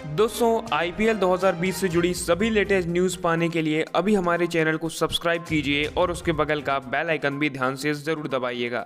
दोस्तों आईपीएल 2020 से जुड़ी सभी लेटेस्ट न्यूज़ पाने के लिए अभी हमारे चैनल को सब्सक्राइब कीजिए और उसके बगल का बेल आइकन भी ध्यान से ज़रूर दबाइएगा।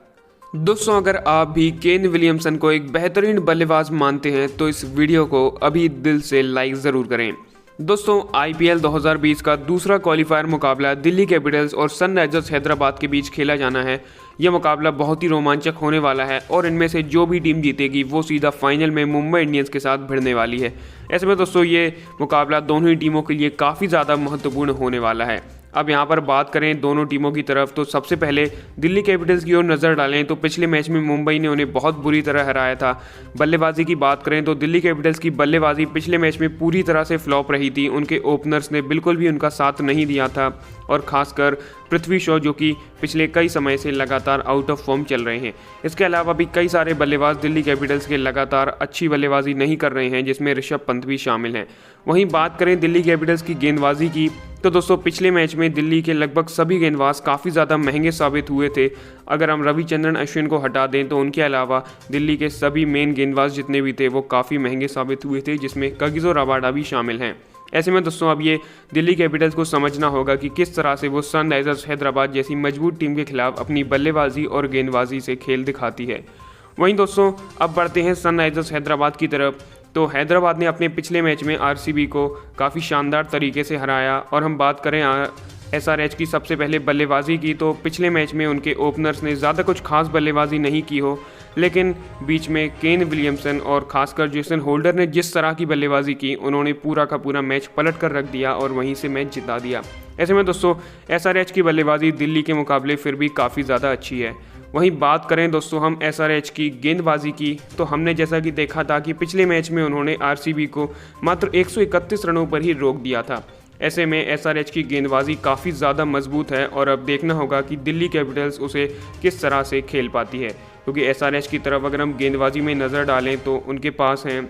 दोस्तों अगर आप भी केन विलियमसन को एक बेहतरीन बल्लेबाज मानते हैं तो इस वीडियो को अभी दिल से लाइक ज़रूर करें। दोस्तों आईपीएल 2020 का दूसरा क्वालिफायर मुकाबला दिल्ली कैपिटल्स और सनराइजर्स हैदराबाद के बीच खेला जाना है। यह मुकाबला बहुत ही रोमांचक होने वाला है और इनमें से जो भी टीम जीतेगी वो सीधा फाइनल में मुंबई इंडियंस के साथ भिड़ने वाली है। ऐसे में दोस्तों ये मुकाबला दोनों ही टीमों के लिए काफ़ी ज़्यादा महत्वपूर्ण होने वाला है। अब यहाँ पर बात करें दोनों टीमों की तरफ तो सबसे पहले दिल्ली कैपिटल्स की ओर नज़र डालें तो पिछले मैच में मुंबई ने उन्हें बहुत बुरी तरह हराया था। बल्लेबाजी की बात करें तो दिल्ली कैपिटल्स की बल्लेबाजी पिछले मैच में पूरी तरह से फ्लॉप रही थी। उनके ओपनर्स ने बिल्कुल भी उनका साथ नहीं दिया था और ख़ासकर पृथ्वी शॉ जो कि पिछले कई समय से लगातार आउट ऑफ फॉर्म चल रहे हैं। इसके अलावा भी कई सारे बल्लेबाज दिल्ली कैपिटल्स के लगातार अच्छी बल्लेबाजी नहीं कर रहे हैं, जिसमें ऋषभ पंत भी शामिल हैं। वहीं बात करें दिल्ली कैपिटल्स की गेंदबाजी की तो दोस्तों पिछले मैच में दिल्ली के लगभग सभी गेंदबाज काफ़ी ज़्यादा महंगे साबित हुए थे। अगर हम रविचंद्रन अश्विन को हटा दें तो उनके अलावा दिल्ली के सभी मेन गेंदबाज जितने भी थे वो काफ़ी महंगे साबित हुए थे, जिसमें कगिसो रबाडा भी शामिल हैं। ऐसे में दोस्तों अब ये दिल्ली कैपिटल्स को समझना होगा कि किस तरह से वो सनराइजर्स हैदराबाद जैसी मजबूत टीम के खिलाफ अपनी बल्लेबाजी और गेंदबाजी से खेल दिखाती है। वहीं दोस्तों अब बढ़ते हैं सनराइजर्स हैदराबाद की तरफ। तो हैदराबाद ने अपने पिछले मैच में आरसीबी को काफ़ी शानदार तरीके से हराया और हम बात करें एसआरएच की सबसे पहले बल्लेबाजी की तो पिछले मैच में उनके ओपनर्स ने ज़्यादा कुछ खास बल्लेबाजी नहीं की हो, लेकिन बीच में केन विलियमसन और खासकर जेसन होल्डर ने जिस तरह की बल्लेबाजी की उन्होंने पूरा का पूरा मैच पलट कर रख दिया और वहीं से मैच जिता दिया। ऐसे में दोस्तों एसआरएच की बल्लेबाजी दिल्ली के मुकाबले फिर भी काफ़ी ज़्यादा अच्छी है। वहीं बात करें दोस्तों हम एसआरएच की गेंदबाजी की तो हमने जैसा कि देखा था कि पिछले मैच में उन्होंने आरसीबी को मात्र 131 रनों पर ही रोक दिया था। ऐसे में एसआरएच की गेंदबाजी काफ़ी ज़्यादा मजबूत है और अब देखना होगा कि दिल्ली कैपिटल्स उसे किस तरह से खेल पाती है, क्योंकि एसआरएच की तरफ अगर हम गेंदबाजी में नज़र डालें तो उनके पास हैं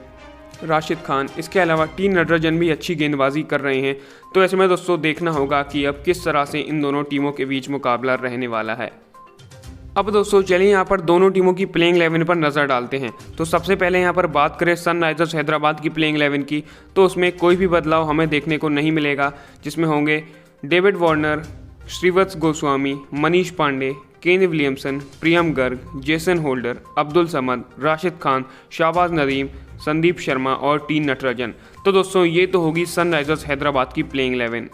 राशिद खान, इसके अलावा टी नटराजन भी अच्छी गेंदबाजी कर रहे हैं। तो ऐसे में दोस्तों देखना होगा कि अब किस तरह से इन दोनों टीमों के बीच मुकाबला रहने वाला है। अब दोस्तों चलिए यहाँ पर दोनों टीमों की प्लेइंग 11 पर नज़र डालते हैं। तो सबसे पहले यहाँ पर बात करें सनराइजर्स हैदराबाद की प्लेइंग 11 की तो उसमें कोई भी बदलाव हमें देखने को नहीं मिलेगा, जिसमें होंगे David Warner, Shreevats Goswami, Manish Pandey, Kane Williamson, Priyam Garg, Jason Holder, Abdul Samad, Rashid Khan, Shahbaz Nadeem, Sandeep Sharma और टी नटराजन। तो दोस्तों ये तो होगी सनराइजर्स हैदराबाद की प्लेइंग 11।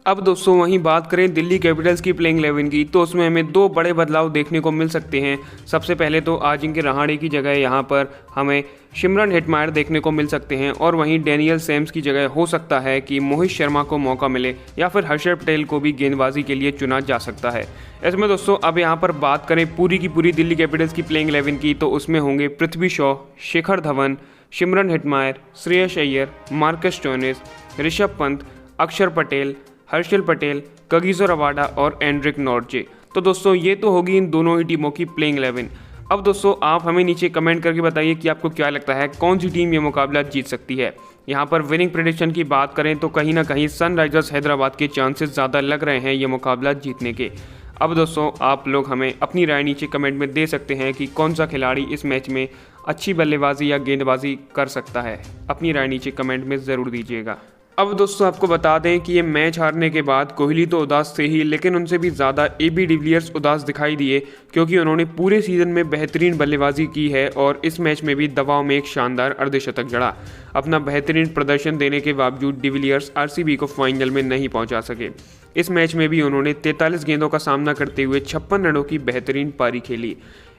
अब दोस्तों वहीं बात करें दिल्ली कैपिटल्स की प्लेइंग 11 की तो उसमें हमें दो बड़े बदलाव देखने को मिल सकते हैं। सबसे पहले तो अजिंक्य रहाणे की जगह यहाँ पर हमें शिमरन हेटमायर देखने को मिल सकते हैं और वहीं डैनियल सैम्स की जगह हो सकता है कि मोहित शर्मा को मौका मिले या फिर हर्षद पटेल को भी गेंदबाजी के लिए चुना जा सकता है। ऐसे में दोस्तों अब यहाँ पर बात करें पूरी की पूरी दिल्ली कैपिटल्स की प्लेइंग 11 की तो उसमें होंगे Prithvi Shaw, Shikhar Dhawan, Shimron Hetmyer, Shreyas Iyer, Marcus Stoinis, Rishabh Pant, Axar Patel, Harshal Patel, Kagiso Rabada और एंड्रिक नॉर्जे। तो दोस्तों ये तो होगी इन दोनों ही टीमों की प्लेइंग 11। अब दोस्तों आप हमें नीचे कमेंट करके बताइए कि आपको क्या लगता है कौन सी टीम ये मुकाबला जीत सकती है। यहाँ पर विनिंग प्रेडिक्शन की बात करें तो कहीं ना कहीं सनराइजर्स हैदराबाद के चांसेस ज़्यादा लग रहे हैं ये मुकाबला जीतने के। अब दोस्तों आप लोग हमें अपनी राय नीचे कमेंट में दे सकते हैं कि कौन सा खिलाड़ी इस मैच में अच्छी बल्लेबाजी या गेंदबाजी कर सकता है। अपनी राय नीचे कमेंट में ज़रूर दीजिएगा। अब दोस्तों आपको बता दें कि ये मैच हारने के बाद कोहली तो उदास थे ही, लेकिन उनसे भी ज़्यादा AB डिविलियर्स उदास दिखाई दिए, क्योंकि उन्होंने पूरे सीज़न में बेहतरीन बल्लेबाजी की है और इस मैच में भी दबाव में एक शानदार अर्धशतक जड़ा। अपना बेहतरीन प्रदर्शन देने के बावजूद डिविलियर्स आरसीबी को फाइनल में नहीं पहुंचा सके। इस मैच में भी उन्होंने 43 गेंदों का सामना करते हुए 56 रनों की बेहतरीन पारी खेली।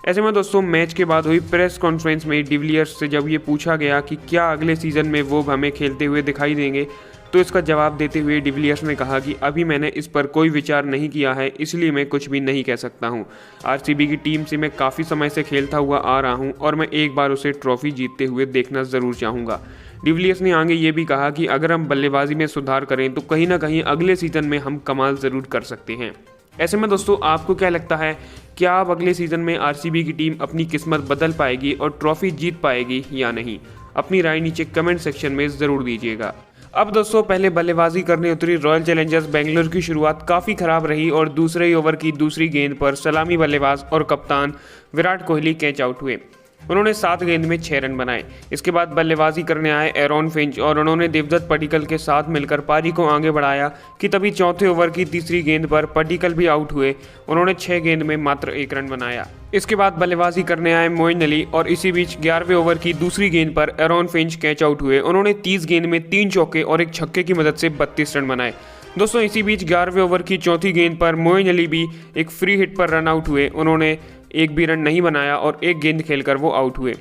ऐसे में दोस्तों मैच के बाद हुई प्रेस कॉन्फ्रेंस में डिविलियर्स से जब ये पूछा गया कि क्या अगले सीज़न में वो हमें खेलते हुए दिखाई देंगे तो इसका जवाब देते हुए डिविलियर्स ने कहा कि अभी मैंने इस पर कोई विचार नहीं किया है, इसलिए मैं कुछ भी नहीं कह सकता हूं। आरसीबी की टीम से मैं काफ़ी समय से खेलता हुआ आ रहा हूं और मैं एक बार उसे ट्रॉफी जीतते हुए देखना ज़रूर चाहूँगा। डिविलियर्स ने आगे ये भी कहा कि अगर हम बल्लेबाजी में सुधार करें तो कहीं ना कहीं अगले सीज़न में हम कमाल ज़रूर कर सकते हैं। ऐसे में दोस्तों आपको क्या लगता है, क्या अब अगले सीज़न में आरसीबी की टीम अपनी किस्मत बदल पाएगी और ट्रॉफी जीत पाएगी या नहीं? अपनी राय नीचे कमेंट सेक्शन में ज़रूर दीजिएगा। अब दोस्तों पहले बल्लेबाजी करने उतरी रॉयल चैलेंजर्स बेंगलुरु की शुरुआत काफ़ी खराब रही और दूसरे ओवर की दूसरी गेंद पर सलामी बल्लेबाज और कप्तान विराट कोहली कैच आउट हुए। उन्होंने 7 गेंद में 6 रन बनाए। इसके बाद बल्लेबाजी करने आए एरॉन फिंच और उन्होंने देवदत्त पडिक्कल के साथ मिलकर पारी को आगे बढ़ाया कि तभी चौथे ओवर की तीसरी गेंद पर पडिक्कल भी आउट हुए। उन्होंने 6 गेंद में मात्र 1 रन बनाया। इसके बाद बल्लेबाजी करने आए मोइन अली और इसी बीच 11वें ओवर की दूसरी गेंद पर एरॉन फिंच कैच आउट हुए। उन्होंने 30 गेंद में 3 चौके और एक छक्के की मदद से 32 रन बनाए। दोस्तों इसी बीच 11वें ओवर की चौथी गेंद पर मोइन अली भी एक फ्री हिट पर रन आउट हुए। उन्होंने एक भी रन नहीं बनाया और एक गेंद खेलकर वो आउट हुए।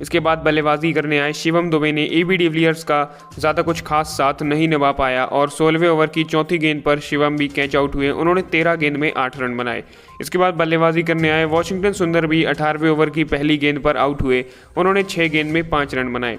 इसके बाद बल्लेबाजी करने आए शिवम दुबे ने एबी डिविलियर्स का ज़्यादा कुछ खास साथ नहीं निभा पाया और 16वें ओवर की चौथी गेंद पर शिवम भी कैच आउट हुए। उन्होंने 13 गेंद में 8 रन बनाए। इसके बाद बल्लेबाजी करने आए वॉशिंगटन सुंदर भी 18वें ओवर की पहली गेंद पर आउट हुए। उन्होंने 6 गेंद में 5 रन बनाए।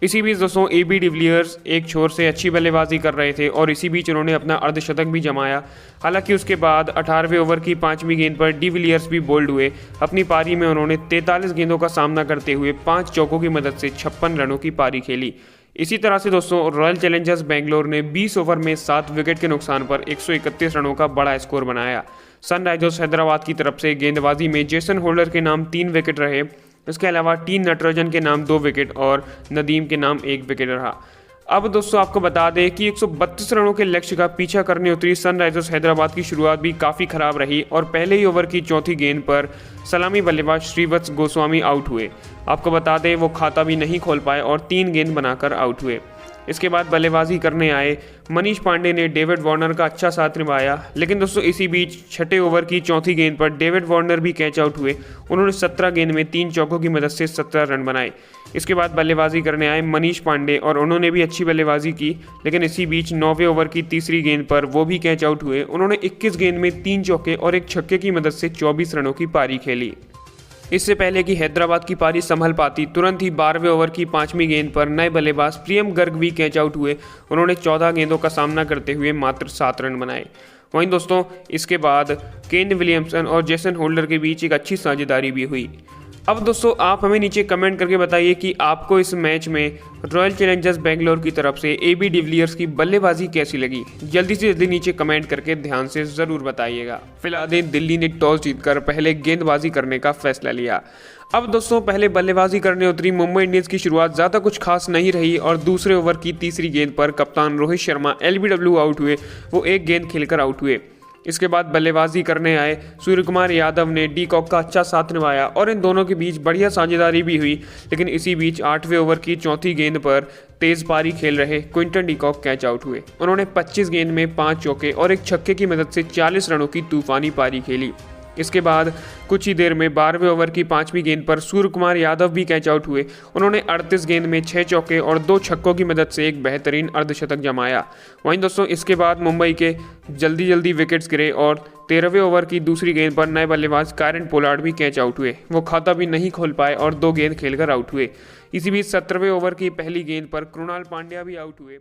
इसी बीच दोस्तों एबी डिविलियर्स एक छोर से अच्छी बल्लेबाजी कर रहे थे और इसी बीच उन्होंने अपना अर्धशतक भी जमाया। हालांकि उसके बाद 18वें ओवर की 5वीं गेंद पर डिविलियर्स भी बोल्ड हुए। अपनी पारी में उन्होंने 43 गेंदों का सामना करते हुए 5 चौकों की मदद से 56 रनों की पारी खेली। इसी तरह से दोस्तों रॉयल चैलेंजर्स बेंगलोर ने 20 ओवर में 7 विकेट के नुकसान पर 131 रनों का बड़ा स्कोर बनाया। सनराइजर्स हैदराबाद की तरफ से गेंदबाजी में जेसन होल्डर के नाम 3 विकेट रहे। इसके अलावा टी नटराजन के नाम 2 विकेट और नदीम के नाम 1 विकेट रहा। अब दोस्तों आपको बता दें कि 132 रनों के लक्ष्य का पीछा करने उतरी सनराइजर्स हैदराबाद की शुरुआत भी काफ़ी खराब रही और पहले ही ओवर की चौथी गेंद पर सलामी बल्लेबाज श्रीवत्स गोस्वामी आउट हुए। आपको बता दें वो खाता भी नहीं खोल पाए और 3 गेंद बनाकर आउट हुए। इसके बाद बल्लेबाजी करने आए मनीष पांडे ने डेविड वार्नर का अच्छा साथ निभाया। लेकिन दोस्तों इसी बीच 6ठे ओवर की चौथी गेंद पर डेविड वार्नर भी कैच आउट हुए। उन्होंने 17 गेंद में 3 चौकों की मदद से 17 रन बनाए। इसके बाद बल्लेबाजी करने आए मनीष पांडे और उन्होंने भी अच्छी बल्लेबाजी की। लेकिन इसी बीच 9वें ओवर की तीसरी गेंद पर वो भी कैच आउट हुए। उन्होंने 21 गेंद में 3 चौके और एक छक्के की मदद से 24 रनों की पारी खेली। इससे पहले कि हैदराबाद की पारी संभल पाती तुरंत ही 12वें ओवर की 5वीं गेंद पर नए बल्लेबाज प्रियम गर्ग भी कैच आउट हुए। उन्होंने 14 गेंदों का सामना करते हुए मात्र 7 रन बनाए। वहीं दोस्तों इसके बाद केन विलियमसन और जेसन होल्डर के बीच एक अच्छी साझेदारी भी हुई। अब दोस्तों आप हमें नीचे कमेंट करके बताइए कि आपको इस मैच में रॉयल चैलेंजर्स बेंगलोर की तरफ से एबी डिविलियर्स की बल्लेबाजी कैसी लगी। जल्दी से जल्दी नीचे कमेंट करके ध्यान से ज़रूर बताइएगा। फिलहाल दिल्ली ने टॉस जीतकर पहले गेंदबाजी करने का फैसला लिया। अब दोस्तों पहले बल्लेबाजी करने उतरी मुंबई इंडियंस की शुरुआत ज़्यादा कुछ खास नहीं रही और दूसरे ओवर की तीसरी गेंद पर कप्तान रोहित शर्मा LBW आउट हुए। वो एक गेंद खेलकर आउट हुए। इसके बाद बल्लेबाजी करने आए सूर्यकुमार यादव ने डी कॉक का अच्छा साथ निभाया और इन दोनों के बीच बढ़िया साझेदारी भी हुई। लेकिन इसी बीच 8वें ओवर की चौथी गेंद पर तेज पारी खेल रहे Quinton de Kock catch out हुए। उन्होंने 25 गेंद में 5 चौके और एक छक्के की मदद से 40 रनों की तूफानी पारी खेली। इसके बाद कुछ ही देर में 12वें ओवर की 5वीं गेंद पर सूर्यकुमार यादव भी कैच आउट हुए। उन्होंने 38 गेंद में 6 चौके और 2 छक्कों की मदद से एक बेहतरीन अर्धशतक जमाया। वहीं दोस्तों इसके बाद मुंबई के जल्दी विकेट्स गिरे और 13वें ओवर की दूसरी गेंद पर नए बल्लेबाज कायरन पोलार्ड भी कैच आउट हुए। वो खाता भी नहीं खोल पाए और 2 गेंद खेलकर आउट हुए। इसी बीच 17वें ओवर की पहली गेंद पर कृणाल पांड्या भी आउट हुए।